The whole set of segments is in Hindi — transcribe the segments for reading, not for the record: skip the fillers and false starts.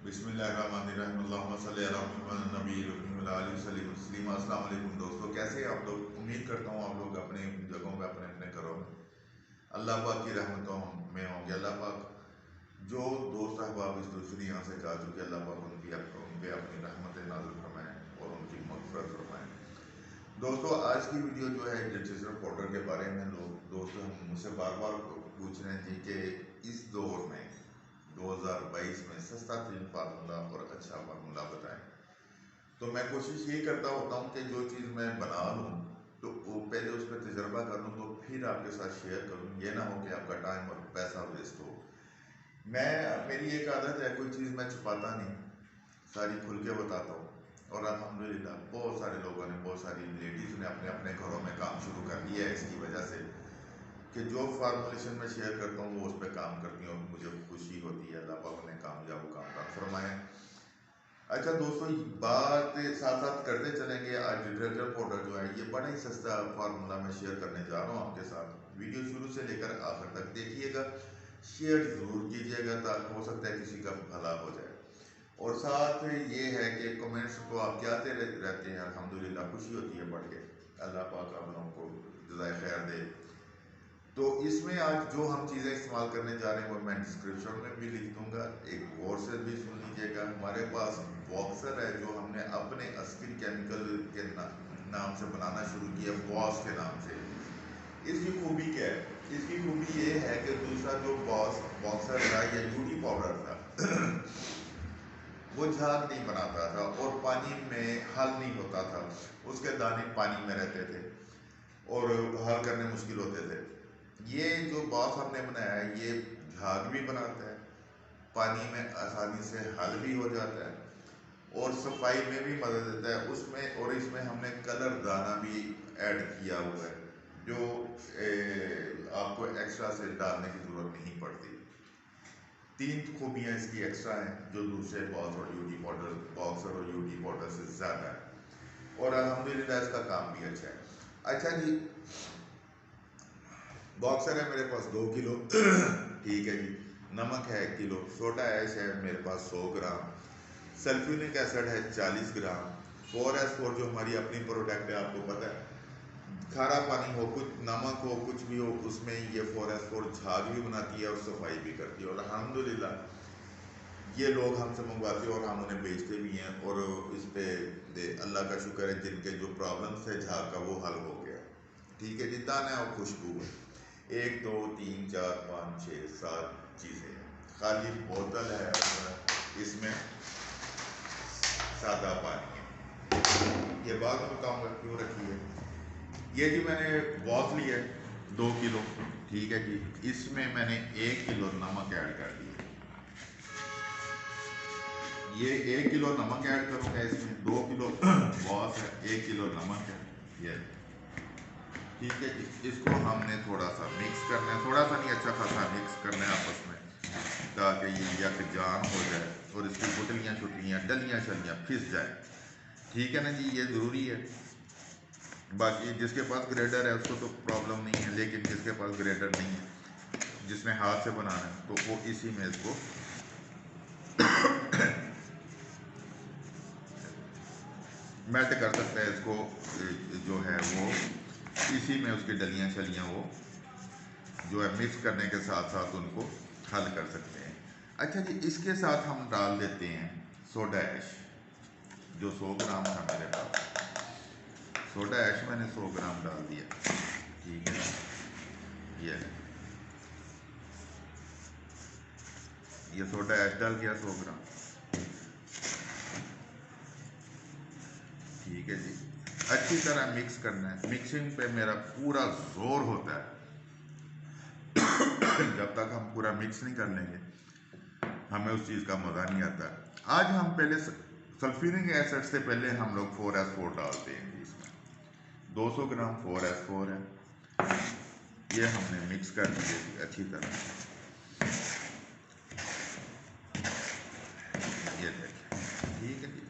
बिस्मिल्लाहिर्रहमानिर्रहीम अल्लाहुम्मा सल्ली अला मुहम्मद नबील उम्मी व आलिहि वसल्लम। अस्सलाम वालेकुम दोस्तों, कैसे हैं आप लोग? उम्मीद करता हूँ आप लोग अपने जगहों पे अपने अपने घरों में अल्लाह पाक की रहमतों में होंगे। अल्लाह पाक जो दोस्त अहबाब इस दुनिया से जा चुके, अल्लाह पाक उन पे अपनी रहमत नाज़िल फरमाएँ और उनकी मग़फ़िरत फरमाएँ। दोस्तों, आज की वीडियो जो है लिटरेचर पाउडर के बारे में दोस्तों हम मुझसे बार बार पूछ रहे हैं जी कि इस दौर में 2022 में सस्ता तरीन फार्मूला और अच्छा फार्मूला बताएं। तो मैं कोशिश ये करता होता हूँ कि जो चीज़ मैं बना लूँ तो वो पहले उस पर तजर्बा कर लूँ, तो फिर आपके साथ शेयर करूँ। ये ना हो कि आपका टाइम और पैसा वेस्ट हो। मेरी एक आदत है, कोई चीज़ मैं छुपाता नहीं, सारी खुल के बताता हूँ। और अल्हम्दुलिल्लाह बहुत सारे लोगों ने, बहुत सारी लेडीज़ ने अपने अपने घरों में काम शुरू कर दिया है इसकी वजह से कि जो फार्मूलेशन में शेयर करता हूँ वो उस पर काम करती हूँ और मुझे खुशी होती है। अल्लाह पाक ने कामयाब फरमाए। अच्छा दोस्तों, बात साथ साथ करते चलेंगे। आज डिटर्जेंट पाउडर जो है ये बड़ा ही सस्ता फार्मूला मैं शेयर करने जा रहा हूँ आपके साथ। वीडियो शुरू से लेकर आखिर तक देखिएगा, शेयर ज़रूर कीजिएगा ताकि हो सकता है किसी का भला हो जाए। और साथ ये है कि कमेंट्स को आप क्या रहते हैं, अल्हम्दुलिल्लाह खुशी होती है पढ़ के। अल्लाह पाक आप लोगों को जज़ाए खैर दे। तो इसमें आज जो हम चीज़ें इस्तेमाल करने जा रहे हैं वो मैं डिस्क्रिप्शन में भी लिख दूंगा, एक गौर से भी सुन लीजिएगा। हमारे पास बॉक्सर है जो हमने अपने अस्किन केमिकल के नाम से बनाना शुरू किया, बॉस के नाम से। इसकी खूबी क्या है? इसकी खूबी ये है कि दूसरा जो बॉक्सर था या यूडी पाउडर था वो झाग नहीं बनाता था और पानी में हल नहीं होता था, उसके दाने पानी में रहते थे और हल करने मुश्किल होते थे। ये जो बॉस हमने बनाया है ये झाग भी बनाता है, पानी में आसानी से हल भी हो जाता है और सफाई में भी मदद देता है उसमें। और इसमें हमने कलर दाना भी ऐड किया हुआ है जो आपको एक्स्ट्रा से डालने की ज़रूरत नहीं पड़ती। 3 खूबियाँ इसकी एक्स्ट्रा हैं जो दूसरे बॉक्सर और यूडी पाउडर से ज़्यादा है। और अल्हम्दुलिल्लाह इसका काम भी अच्छा है। अच्छा जी, बॉक्सर है मेरे पास 2 किलो ठीक है जी। नमक है 1 किलो, सोडा ऐश है मेरे पास 100 ग्राम, सल्फ्यूरिक एसिड है 40 ग्राम, 4S4 जो हमारी अपनी प्रोडक्ट है आपको पता है। खारा पानी हो, कुछ नमक हो, कुछ भी हो, उसमें ये 4S4 झाग भी बनाती है और सफाई भी करती है। और अल्हम्दुलिल्लाह ये लोग हमसे मंगवाते हैं और हम उन्हें बेचते भी हैं। और इस पे अल्लाह का शुक्र है जिनके जो प्रॉब्लम्स है झाग का वो हल हो गया। ठीक है जी, दाना और खुशबू है। 1 2 3 4 5 6 7 चीज़ें हैं। खाली बोतल है, इसमें सादा पानी है। ये बाद में बताऊँगा क्यों रखी है। ये जी मैंने बॉस लिया है 2 किलो, ठीक है जी। इसमें मैंने 1 किलो नमक ऐड कर दिया। ये 1 किलो नमक ऐड करूँगा इसमें। 2 किलो बॉस है, 1 किलो नमक है ये, ठीक है जी। इसको हमने थोड़ा सा मिक्स करना है, थोड़ा सा नहीं अच्छा खासा मिक्स करना है आपस में ताकि ये यकजान हो जाए और इसकी गुटलियाँ छुटलियाँ डलियाँ शलियाँ फिस जाए। ठीक है ना जी, ये ज़रूरी है। बाकी जिसके पास ग्रेडर है उसको तो प्रॉब्लम नहीं है, लेकिन जिसके पास ग्रेडर नहीं है, जिसने हाथ से बनाना है, तो वो इसी में इसको मेल्ट कर सकता है। इसको जो है वो इसी में उसकी डलियाँ शलियाँ वो जो है मिक्स करने के साथ साथ उनको हल कर सकते हैं। अच्छा जी, इसके साथ हम डाल देते हैं सोडा ऐश जो 100 ग्राम था मेरे पास। सोडा ऐश मैंने 100 ग्राम डाल दिया, ठीक है। ये सोडा ऐश डाल गया 100 ग्राम, ठीक है जी। अच्छी तरह मिक्स करना है। मिक्सिंग पे मेरा पूरा जोर होता है जब तक हम पूरा मिक्स नहीं कर लेंगे हमें उस चीज़ का मज़ा नहीं आता। आज हम पहले सल्फ्यूरिक एसिड से पहले हम लोग 4S4 डालते हैं इसमें। 200 ग्राम 4S4 है, ये हमने मिक्स कर दिया अच्छी तरह। ये देखें, ठीक है जी,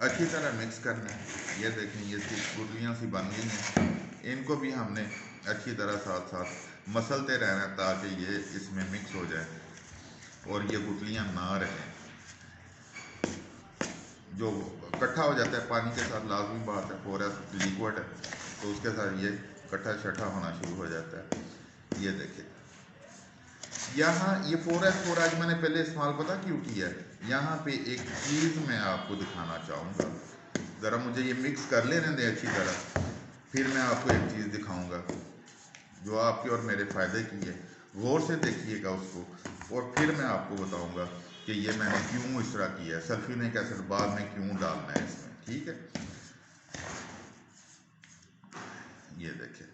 अच्छी तरह मिक्स करना है। ये देखें ये गुटलियाँ सी बन गई हैं, इनको भी हमने अच्छी तरह साथ साथ मसलते रहना ताकि ये इसमें मिक्स हो जाए। और ये गुठलियाँ ना रहें। जो इकट्ठा हो जाता है पानी के साथ, लाजमी बात है, फोरस लिक्विड है तो उसके साथ ये इकट्ठा शट्ठा होना शुरू हो जाता है। ये देखिए यहाँ ये फोर आज मैंने पहले इस्तेमाल पता क्यों किया है। यहाँ पे एक चीज़ मैं आपको दिखाना चाहूँगा, ज़रा मुझे ये मिक्स कर लेने दें अच्छी तरह, फिर मैं आपको एक चीज़ दिखाऊंगा जो आपके और मेरे फ़ायदे की है। गौर से देखिएगा उसको और फिर मैं आपको बताऊंगा कि ये मैंने क्यों इस तरह किया है, सल्फ्यूरिक एसिड बाद में क्यों डालना है इसमें। ठीक है, ये देखिए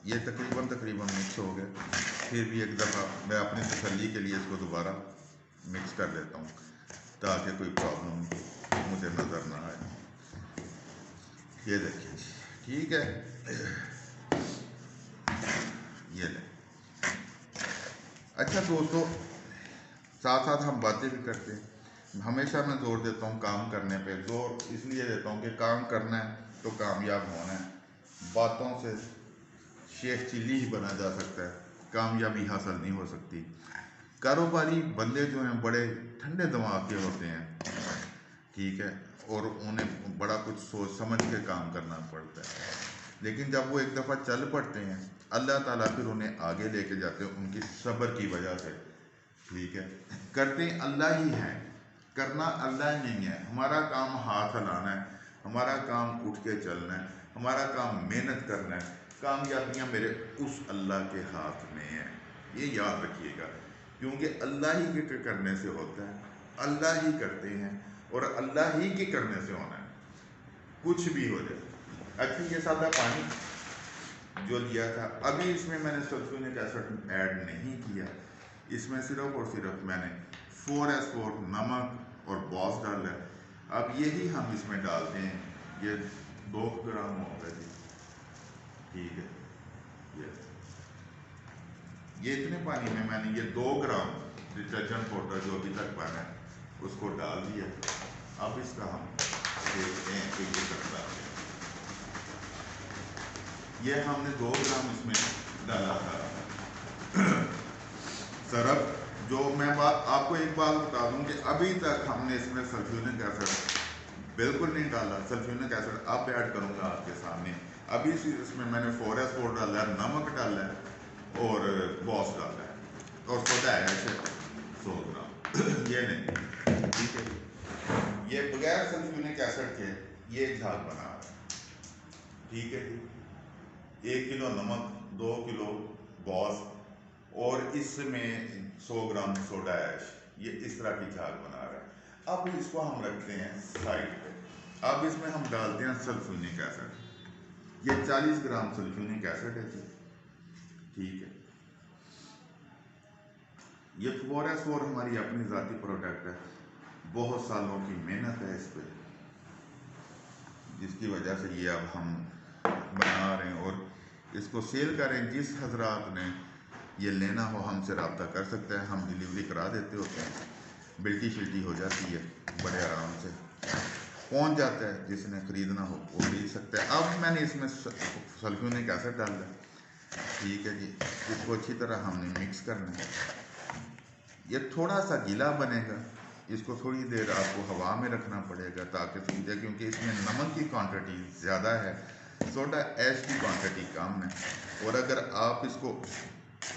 ये तकरीबन मिक्स हो गया। फिर भी एक दफ़ा मैं अपनी तसल्ली के लिए इसको दोबारा मिक्स कर लेता हूँ ताकि कोई प्रॉब्लम मुझे नज़र ना आए। ये देखिए ठीक है, ये ले। अच्छा दोस्तों, साथ साथ हम बातें भी करते हैं। हमेशा मैं जोर देता हूँ काम करने पे, जोर इसलिए देता हूँ कि काम करना है तो कामयाब होना है। बातों से शेख चिल्ली ही बना जा सकता है, कामयाबी हासिल नहीं हो सकती। कारोबारी बंदे जो हैं बड़े ठंडे दिमाग के होते हैं, ठीक है, और उन्हें बड़ा कुछ सोच समझ के काम करना पड़ता है। लेकिन जब वो एक दफ़ा चल पड़ते हैं, अल्लाह ताला फिर उन्हें आगे लेके जाते हैं उनकी सब्र की वजह से। ठीक है, करते अल्लाह ही हैं, करना अल्लाह नहीं है। हमारा काम हाथ हिलाना है, हमारा काम उठ के चलना है, हमारा काम मेहनत करना है। कामयाबियाँ मेरे उस अल्लाह के हाथ में है, ये याद रखिएगा, क्योंकि अल्लाह ही के करने से होता है, अल्लाह ही करते हैं और अल्लाह ही के करने से होना है, कुछ भी हो जाए। अच्छा, ये सादा पानी जो लिया था, अभी इसमें मैंने सल्फ्यूरिक एसिड ऐड नहीं किया, इसमें सिर्फ और सिर्फ मैंने 4S4 नमक और बॉस डाला है। अब यही हम इसमें डालते हैं, ये 2 ग्राम होगा जी। ठीक है, ये इतने पानी में मैंने ये 2 ग्राम डिटर्जेंट पाउडर जो अभी तक बना है उसको डाल दिया। अब इसका हम देखते हैं कि ये करता है। ये हमने 2 ग्राम इसमें डाला था सरफ। जो मैं आपको एक बात बता दूं कि अभी तक हमने इसमें सल्फ्यूरिक एसिड बिल्कुल नहीं डाला। सल्फ्यूरिक एसिड अब ऐड करूंगा आपके सामने। अभी इसमें मैंने 4S4 डाला है, नमक डाला है और बॉस डाला है और सोडा ऐश 100 ग्राम ये नहीं, ठीक है। ये बगैर सल्फ्यूरिक एसिड के ये झाग बना रहा है, ठीक है जी। 1 किलो नमक, 2 किलो बॉस और इसमें 100 ग्राम सोडा ऐश, ये इस तरह की झाग बना रहा है। अब इसको हम रखते हैं साइड पे। अब इसमें हम डालते हैं सल्फ्यूरिक एसिड। ये 40 ग्राम सल्फ्यूरिक एसिड है जी, ठीक है। ये 4S4 हमारी अपनी ज़ाती प्रोडक्ट है, बहुत सालों की मेहनत है इस पर, जिसकी वजह से ये अब हम बना रहे हैं और इसको सेल करें। जिस हजरात ने ये लेना हो हमसे रब्ता कर सकते हैं, हम डिलीवरी करा देते होते हैं। बिल्टी शिल्टी हो जाती है, बड़े आराम से पहुंच जाता है, जिसने ख़रीदना हो वो खरीद सकता है। अब मैंने इसमें सल्फ्यूरिक एसिड डाला, ठीक है जी। इसको अच्छी तरह हमने मिक्स करना है। ये थोड़ा सा गीला बनेगा, इसको थोड़ी देर आपको हवा में रखना पड़ेगा ताकि सूखे, क्योंकि इसमें नमक की क्वांटिटी ज़्यादा है, सोडा ऐश की क्वांटिटी कम है। और अगर आप इसको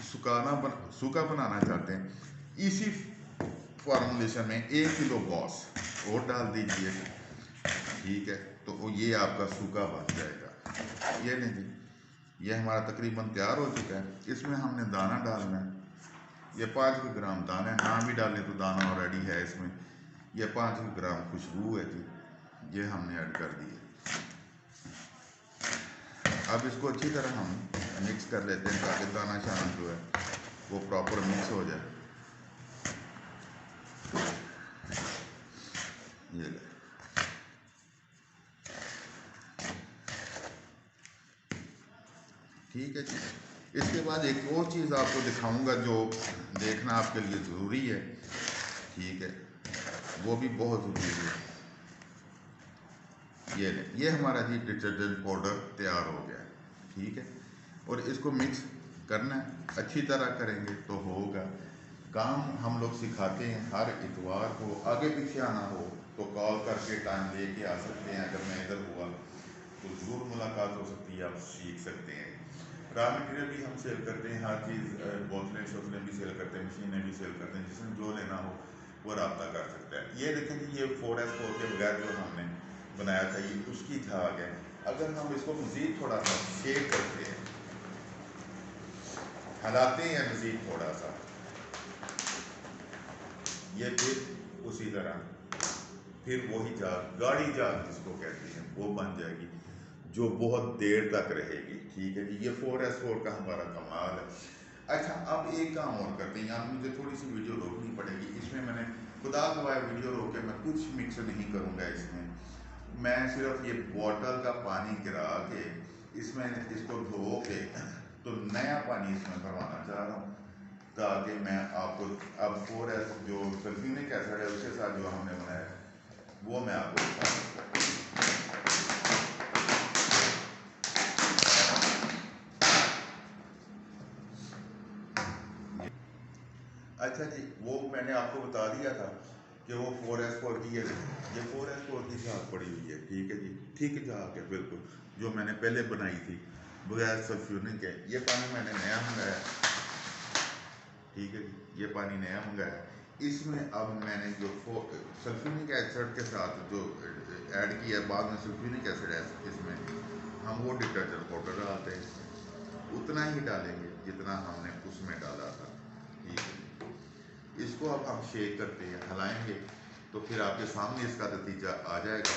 सूखा बनाना चाहते हैं, इसी फॉर्मूलेशन में 1 किलो बॉस और डाल दीजिए, ठीक है, तो ये आपका सूखा बन जाएगा। ये नहीं जी, ये हमारा तकरीबन तैयार हो चुका है। इसमें हमने दाना डालना है, ये 5 ग्राम दाना है, ना भी डालें तो दाना ऑलरेडी है इसमें। ये 5 ग्राम खुशबू है जी, ये हमने ऐड कर दी है। अब इसको अच्छी तरह हम मिक्स कर लेते हैं ताकि दाना शाना जो है वो प्रॉपर मिक्स हो जाए। ये ले, ठीक है जी। इसके बाद एक और चीज़ आपको दिखाऊंगा जो देखना आपके लिए ज़रूरी है, ठीक है, वो भी बहुत ज़रूरी है। ये ले, ये हमारा जी डिटर्जेंट पाउडर तैयार हो गया, ठीक है। और इसको मिक्स करना है, अच्छी तरह करेंगे तो होगा। काम हम लोग सिखाते हैं। हर इतवार को आगे पीछे आना हो तो कॉल करके टाइम लेके आ सकते हैं। अगर मैं इधर हुआ तो ज़रूर मुलाकात हो सकती है, आप सीख सकते हैं। रॉ मटेरियल भी हम सेल करते हैं, हर चीज़ बोतलें शोतलें भी सेल करते हैं, मशीनें भी सेल करते हैं। जिसमें जो लेना हो वो रब्ता कर सकता है। ये देखें कि ये 4S4 के बगैर जो हमने बनाया था ये उसकी झाग है। अगर हम इसको मज़ीद थोड़ा सा शेक करते हैं, हिलाते हैं मज़ीद थोड़ा सा, ये फिर उसी तरह फिर वही जाग, गाढ़ी जाग जिसको कहते हैं, वो बन जाएगी जो बहुत देर तक रहेगी। ठीक है जी, ये 4S4 का हमारा कमाल है। अच्छा, अब एक काम और करते हैं। यहाँ मुझे थोड़ी सी वीडियो रोकनी पड़ेगी। इसमें मैंने खुदा गवाह वीडियो रोक के मैं कुछ मिक्स नहीं करूँगा। इसमें मैं सिर्फ ये बोतल का पानी गिरा के इसमें इसको धो के तो नया पानी इसमें भरवाना चाह रहा हूँ, ताकि मैं आपको अब 4S जो सल्फ्यूरिक एसिड है उसके साथ जो हमने बनाया वो मैं आपको बता सकता हूँ। अच्छा जी, वो मैंने आपको बता दिया था कि वो 4S4 की ये 4S4 की झाग पड़ी हुई है। ठीक है जी, ठीक झाग है बिल्कुल, जो मैंने पहले बनाई थी बगैर सल्फ्यूरिक है। ये पानी मैंने नया मंगाया। ठीक है जी, ये पानी नया मंगाया। इसमें अब मैंने जो सल्फ्यूरिक एसिड के साथ जो ऐड किया बाद में सल्फ्यूरिक एसिड है इसमें, हम वो डिटर्जेंट पाउडर डालते हैं उतना ही डालेंगे जितना हमने उसमें डाला था। ठीक है, इसको अब हम शेक करते हैं, हिलाएंगे तो फिर आपके सामने इसका नतीजा आ जाएगा।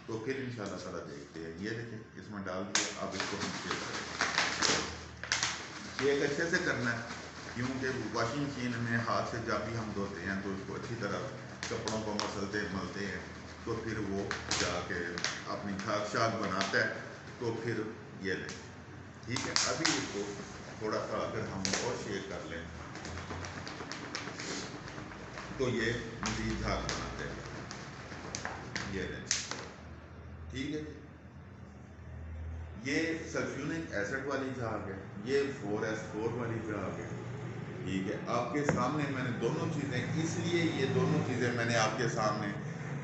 तो फिर इंशाल्लाह ताला देखते हैं। ये देखें इसमें डाल दिया, अब इसको हम शेक करेंगे। शेक अच्छे से करना है, क्योंकि वॉशिंग मशीन में हाथ से जब भी हम धोते हैं तो इसको अच्छी तरह कपड़ों को मसलते मलते हैं तो फिर वो जाके अपनी खाक शाक बनाता है। तो फिर ये लें। ठीक है, अभी इसको थोड़ा सा अगर हम और शेक कर लें तो ये मज़ीद झाग बनाते हैं। ये लें। ठीक है, ये सल्फ्यूरिक एसिड वाली झाग है, ये 4S4 वाली झाग है। ठीक है, आपके सामने मैंने दोनों चीज़ें, इसलिए ये दोनों चीज़ें मैंने आपके सामने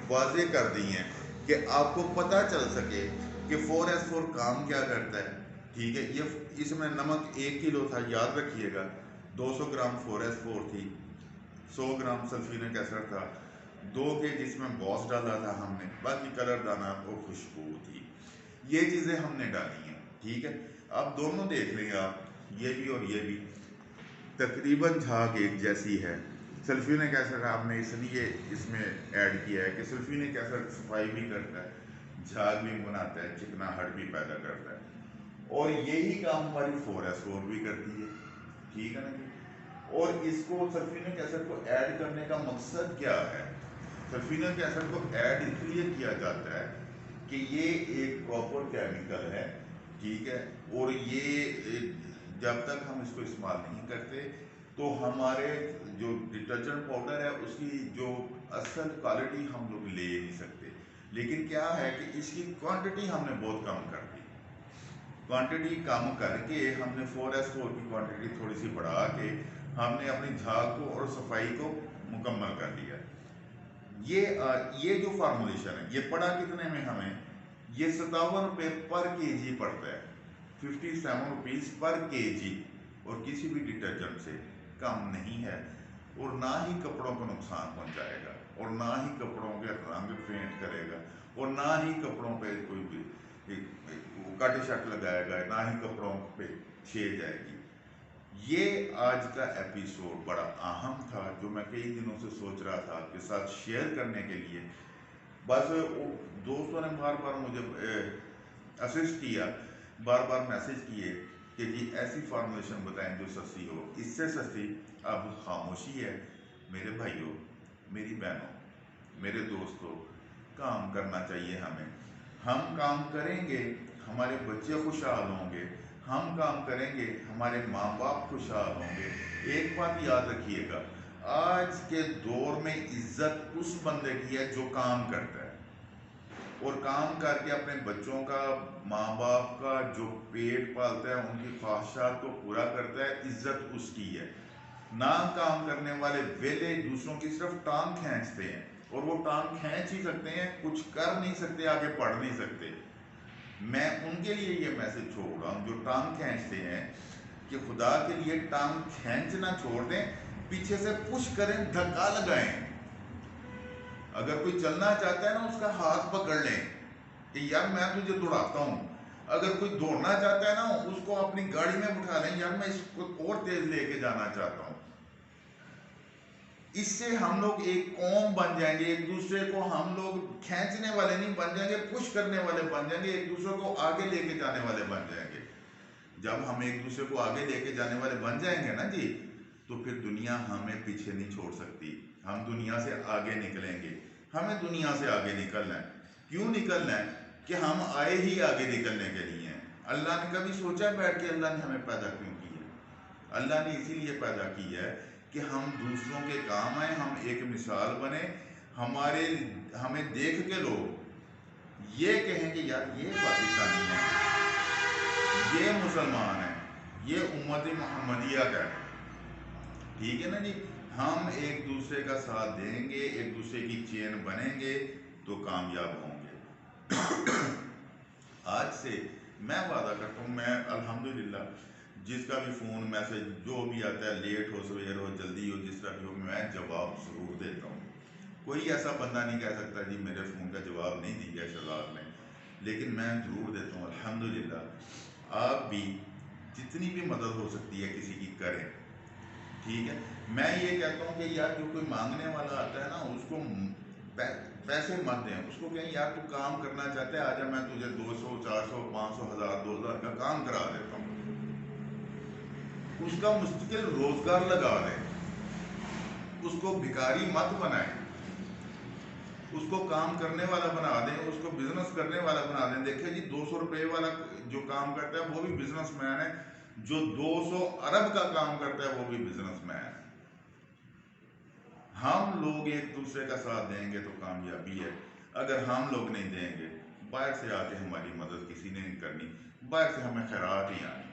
वाज़े कर दी हैं कि आपको पता चल सके कि 4S4 काम क्या करता है। ठीक है, ये इसमें नमक 1 किलो था, याद रखिएगा। 200 ग्राम 4S4 थी, 100 ग्राम सल्फ्यूरिक एसिड था, 2 kg इसमें बॉस डाला था हमने, बाकी कलर दाना और खुशबू थी। ये चीज़ें हमने डाली हैं। ठीक है, अब दोनों देख लें आप, ये भी और ये भी तकरीबन झाग एक जैसी है। सल्फ्यूरिक एसिड आपने इसलिए इसमें ऐड किया है कि सल्फ्यूरिक एसिड सफाई भी करता है, झाग भी बनाता है, चिकनाहट भी पैदा करता है, और यही काम हमारी 4S4 भी करती है। ठीक है ना जी। और इसको सल्फ्यूरिक एसिड को ऐड करने का मकसद क्या है? सल्फ्यूरिक एसिड को ऐड इसलिए किया जाता है कि ये एक प्रॉपर केमिकल है। ठीक है, और ये जब तक हम इसको इस्तेमाल नहीं करते तो हमारे जो डिटर्जेंट पाउडर है उसकी जो असल क्वालिटी हम लोग ले नहीं सकते। लेकिन क्या है कि इसकी क्वांटिटी हमने बहुत कम कर दी। क्वांटिटी कम करके हमने 4S4 की क्वांटिटी थोड़ी सी बढ़ा के हमने अपनी झाग को और सफाई को मुकम्मल कर लिया। ये जो फार्मूलेशन है ये पड़ा कितने में हमें? ये 57 रुपये पर kg पड़ता है, 57 रुपीज़ पर kg, और किसी भी डिटर्जेंट से कम नहीं है, और ना ही कपड़ों को नुकसान पहुंचाएगा, और ना ही कपड़ों के रंग फेंट करेगा, और ना ही कपड़ों पे कोई भी कट शट लगाएगा, ना ही कपड़ों पे छेद जाएगी। ये आज का एपिसोड बड़ा अहम था जो मैं कई दिनों से सोच रहा था आपके साथ शेयर करने के लिए। बस दोस्तों ने बार बार मुझे असिस्ट किया, बार बार मैसेज किए कि जी ऐसी फार्मूलेशन बताएं जो सस्ती हो। इससे सस्ती अब खामोशी है। मेरे भाइयों, मेरी बहनों, मेरे दोस्तों, काम करना चाहिए हमें। हम काम करेंगे हमारे बच्चे खुशहाल होंगे, हम काम करेंगे हमारे माँ बाप खुशहाल होंगे। एक बात याद रखिएगा, आज के दौर में इज्जत उस बंदे की है जो काम करता है, और काम करके अपने बच्चों का, माँ बाप का जो पेट पालता है, उनकी ख्वाहिशात को पूरा करता है, इज्जत उसकी है। ना काम करने वाले वेले दूसरों की सिर्फ टांग खींचते हैं, और वो टांग खींच ही सकते हैं, कुछ कर नहीं सकते, आगे बढ़ नहीं सकते। मैं उनके लिए ये मैसेज छोड़ रहा हूँ जो टांग खींचते हैं, कि खुदा के लिए टांग खींचना छोड़ दें, पीछे से पुश करें, धक्का लगाएं। अगर कोई चलना चाहता है ना, उसका हाथ पकड़ लें कि यार मैं तुझे दौड़ाता हूँ। अगर कोई दौड़ना चाहता है ना, उसको अपनी गाड़ी में बिठा लें, यार मैं इसको और तेज लेके जाना चाहता हूँ। इससे हम लोग एक कौम बन जाएंगे, एक दूसरे को हम लोग खींचने वाले नहीं बन जाएंगे, पुश करने वाले बन जाएंगे, एक दूसरे को आगे लेके जाने वाले बन जाएंगे। जब हम एक दूसरे को आगे लेके जाने वाले बन जाएंगे ना जी, तो फिर दुनिया हमें पीछे नहीं छोड़ सकती। हम दुनिया से आगे निकलेंगे। हमें दुनिया से आगे निकलना है। क्यों निकलना है? कि हम आए ही आगे निकलने के लिए हैं। अल्लाह ने कभी सोचा बैठ के अल्लाह ने हमें पैदा क्यों किया? अल्लाह ने इसीलिए पैदा की है कि हम दूसरों के काम आए, हम एक मिसाल बने, हमारे हमें देख के लोग ये कहें कि यार ये पाकिस्तानी है, ये मुसलमान है, ये उम्मत मोहम्मदिया का है। ठीक है ना जी। हम एक दूसरे का साथ देंगे, एक दूसरे की चेन बनेंगे, तो कामयाब होंगे। आज से मैं वादा करता हूँ, मैं अल्हम्दुलिल्लाह जिसका भी फ़ोन मैसेज जो भी आता है, लेट हो सवेर हो जल्दी हो जिस तरह भी हो, मैं जवाब ज़रूर देता हूँ। कोई ऐसा बंदा नहीं कह सकता जी मेरे फ़ोन का जवाब नहीं दिया शहजाद ने, लेकिन मैं ज़रूर देता हूँ अल्हम्दुलिल्लाह। आप भी जितनी भी मदद हो सकती है किसी की करें। ठीक है। मैं ये कहता हूँ कि यार जो कोई मांगने वाला आता है ना, उसको पैसे मत दें, उसको कहें यार तू काम करना चाहते है, आजा मैं तुझे 200 400 500 1000 2000 का काम करा देता हूँ। उसका मुस्तकिल रोजगार लगा दें, उसको भिखारी मत बनाएं, उसको काम करने वाला बना दें, उसको बिजनेस करने वाला बना दें। देखिए जी 200 रुपए वाला जो काम करता है वो भी बिजनेसमैन है, जो 200 अरब का काम करता है वो भी बिजनेसमैन है। हम लोग एक दूसरे का साथ देंगे तो कामयाबी है। अगर हम लोग नहीं देंगे, बाहर से आके हमारी मदद किसी ने नहीं करनी, बाहर से हमें खैरात ही आनी।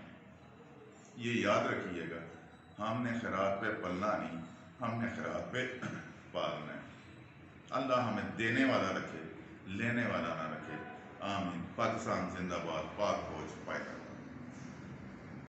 ये याद रखिएगा, हमने खैरात पे पलना नहीं, हमने खैरात पे पालना है। अल्लाह हमें देने वाला रखे, लेने वाला ना रखे। आमीन। पाकिस्तान जिंदाबाद, पाक फौज पैदा।